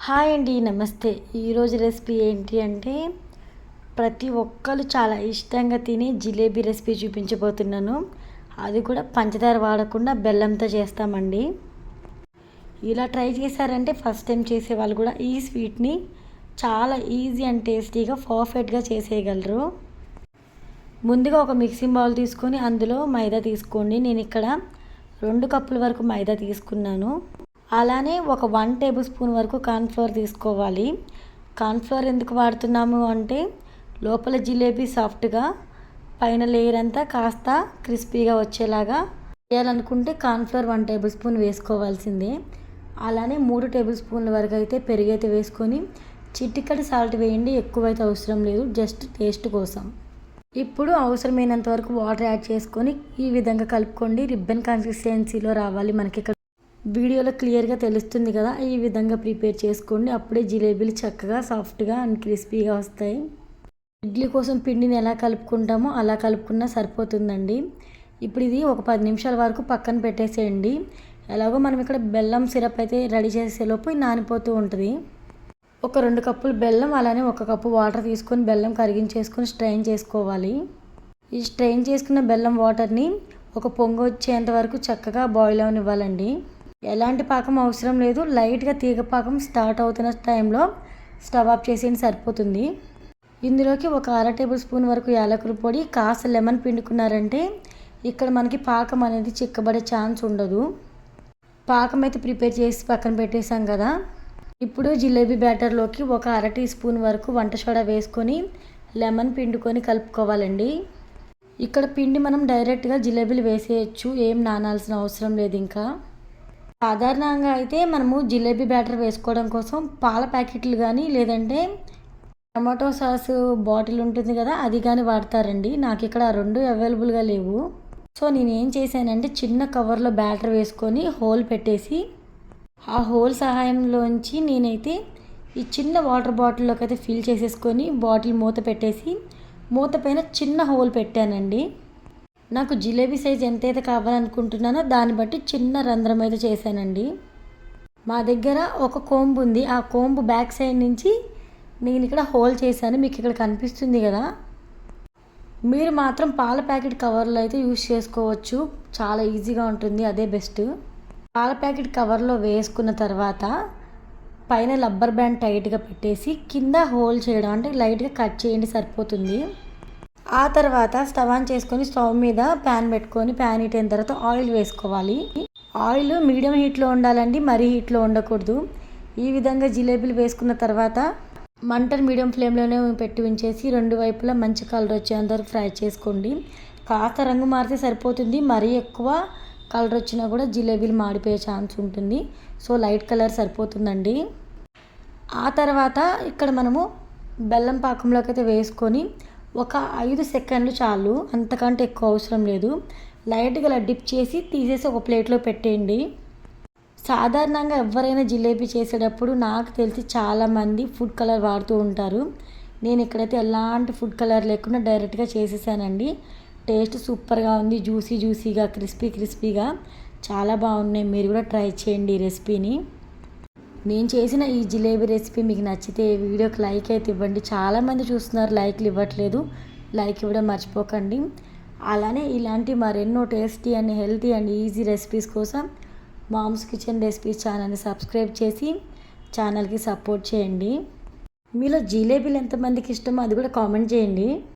Hi అండి, నమస్తే. ఈరోజు రెసిపీ ఏంటి అంటే ప్రతి ఒక్కరు చాలా ఇష్టంగా తినే జిలేబీ రెసిపీ చూపించబోతున్నాను. అది కూడా పంచదార వాడకుండా బెల్లంతో చేస్తామండి. ఇలా ట్రై చేశారంటే ఫస్ట్ టైం చేసే వాళ్ళు కూడా ఈ స్వీట్ని చాలా ఈజీ అండ్ టేస్టీగా పర్ఫెక్ట్గా చేసేయగలరు. ముందుగా ఒక మిక్సింగ్ బౌల్ తీసుకొని అందులో మైదా తీసుకోండి. నేను ఇక్కడ 2 కప్పుల వరకు మైదా తీసుకున్నాను. అలానే ఒక 1 టేబుల్ స్పూన్ వరకు కార్న్ఫ్లోర్ తీసుకోవాలి. కార్న్ఫ్లోర్ ఎందుకు వాడుతున్నాము అంటే లోపల జిలేబీ సాఫ్ట్గా, పైన లేయర్ అంతా కాస్త క్రిస్పీగా వచ్చేలాగా చేయాలనుకుంటే కార్న్ఫ్లోర్ 1 టేబుల్ స్పూన్ వేసుకోవాల్సిందే. అలానే 3 టేబుల్ స్పూన్ల వరకు అయితే పెరుగైతే వేసుకొని చిటికెడు సాల్ట్ వేయండి. ఎక్కువైతే అవసరం లేదు, జస్ట్ టేస్ట్ కోసం. ఇప్పుడు అవసరమైనంత వరకు వాటర్ యాడ్ చేసుకొని ఈ విధంగా కలుపుకోండి. రిబ్బన్ కన్సిస్టెన్సీలో రావాలి మనకి. ఇక్కడ వీడియోలో క్లియర్గా తెలుస్తుంది కదా, ఈ విధంగా ప్రిపేర్ చేసుకోండి. అప్పుడే జిలేబీలు చక్కగా సాఫ్ట్గా అండ్ క్రిస్పీగా వస్తాయి. ఇడ్లీ కోసం పిండిని ఎలా కలుపుకుంటామో అలా కలుపుకున్నా సరిపోతుందండి. ఇప్పుడు ఇది ఒక 10 నిమిషాల వరకు పక్కన పెట్టేసేయండి. ఎలాగో మనం ఇక్కడ బెల్లం సిరప్ అయితే రెడీ చేసేలోపు నానిపోతూ ఉంటుంది. ఒక 2 కప్పులు బెల్లం, అలానే 1 కప్పు వాటర్ తీసుకొని బెల్లం కరిగించేసుకొని స్ట్రెయిన్ చేసుకోవాలి. ఈ స్ట్రెయిన్ చేసుకున్న బెల్లం వాటర్ని ఒక పొంగు వచ్చేంత వరకు చక్కగా బాయిల్ అవనివ్వాలండి. ఎలాంటి పాకం అవసరం లేదు, లైట్గా తీగ పాకం స్టార్ట్ అవుతున్న టైంలో స్టవ్ ఆఫ్ చేసేయండి, సరిపోతుంది. ఇందులోకి ఒక 1/2 టేబుల్ స్పూన్ వరకు యాలకుల పొడి, కాస్త లెమన్ పిండుకున్నారంటే ఇక్కడ మనకి పాకం అనేది చిక్కబడే ఛాన్స్ ఉండదు. పాకం అయితే ప్రిపేర్ చేసి పక్కన పెట్టేసాం కదా. ఇప్పుడు జిలేబీ బ్యాటర్లోకి ఒక 1/2 టీ స్పూన్ వరకు వంట సోడా వేసుకొని లెమన్ పిండుకొని కలుపుకోవాలండి. ఇక్కడ పిండి మనం డైరెక్ట్గా జిలేబీలు వేసేయచ్చు, ఏం నానాల్సిన అవసరం లేదు. ఇంకా సాధారణంగా అయితే మనము జిలేబీ బ్యాటర్ వేసుకోవడం కోసం పాల ప్యాకెట్లు కానీ లేదంటే టమాటో సాస్ బాటిల్ ఉంటుంది కదా, అది కానీ వాడతారండి. నాకు ఇక్కడ 2 అవైలబుల్గా లేవు. సో నేను ఏం చేశానంటే చిన్న కవర్లో బ్యాటర్ వేసుకొని హోల్ పెట్టేసి ఆ హోల్ సహాయంలోంచి నేనైతే ఈ చిన్న వాటర్ బాటిల్లోకి అయితే ఫిల్ చేసేసుకొని బాటిల్ మూత పెట్టేసి మూత పైన చిన్న హోల్ పెట్టానండి. నాకు జిలేబీ సైజ్ ఎంతైతే కావాలనుకుంటున్నానో దాన్ని బట్టి చిన్న రంధ్రం అయితే చేశానండి. మా దగ్గర ఒక కోంబు ఉంది, ఆ కోంబు బ్యాక్ సైడ్ నుంచి నేను ఇక్కడ హోల్ చేశాను. మీకు ఇక్కడ కనిపిస్తుంది కదా. మీరు మాత్రం పాల ప్యాకెట్ కవర్లో అయితే యూస్ చేసుకోవచ్చు, చాలా ఈజీగా ఉంటుంది, అదే బెస్ట్. పాల ప్యాకెట్ కవర్లో వేసుకున్న తర్వాత పైన రబ్బర్ బ్యాండ్ టైట్గా పెట్టేసి కింద హోల్ చేయడం అంటే లైట్గా కట్ చేయండి, సరిపోతుంది. ఆ తర్వాత స్టవ్ ఆన్ చేసుకొని స్టవ్ మీద ప్యాన్ పెట్టుకొని ప్యాన్ హీట్ అయిన తర్వాత ఆయిల్ వేసుకోవాలి. ఆయిల్ మీడియం హీట్లో ఉండాలండి, మరీ హీట్లో ఉండకూడదు. ఈ విధంగా జిలేబీలు వేసుకున్న తర్వాత మంటను మీడియం ఫ్లేమ్లోనే పెట్టి ఉంచేసి 2 వైపులా మంచి కలర్ వచ్చేంత వరకు ఫ్రై చేసుకోండి. కాస్త రంగు మారితే సరిపోతుంది, మరీ ఎక్కువ కలర్ వచ్చినా కూడా జిలేబీలు మాడిపోయే ఛాన్స్ ఉంటుంది. సో లైట్ కలర్ సరిపోతుందండి. ఆ తర్వాత ఇక్కడ మనము బెల్లం పాకంలోకి అయితే వేసుకొని ఒక 5 సెకండ్లు చాలు, అంతకంటే ఎక్కువ అవసరం లేదు. లైట్గా ఇలా డిప్ చేసి తీసేసి ఒక ప్లేట్లో పెట్టేయండి. సాధారణంగా ఎవరైనా జిలేబీ చేసేటప్పుడు నాకు తెలిసి చాలామంది ఫుడ్ కలర్ వాడుతూ ఉంటారు. నేను ఇక్కడైతే ఎలాంటి ఫుడ్ కలర్ లేకుండా డైరెక్ట్గా చేసేసానండి. టేస్ట్ సూపర్గా ఉంది, జ్యూసీగా క్రిస్పీగా చాలా బాగున్నాయి. మీరు కూడా ట్రై చేయండి ఈ రెసిపీని. నేను చేసిన ఈ జిలేబీ రెసిపీ మీకు నచ్చితే వీడియోకి లైక్ అయితే ఇవ్వండి. చాలామంది చూస్తున్నారు, లైక్లు ఇవ్వట్లేదు. లైక్ ఇవ్వడం మర్చిపోకండి. అలానే ఇలాంటి మరెన్నో tasty and healthy and easy recipes కోసం మామ్స్ కిచెన్ రెసిపీస్ ఛానల్ని సబ్స్క్రైబ్ చేసి ఛానల్కి సపోర్ట్ చేయండి. మీలో జిలేబీలు ఎంతమందికి ఇష్టమో అది కూడా కామెంట్ చేయండి.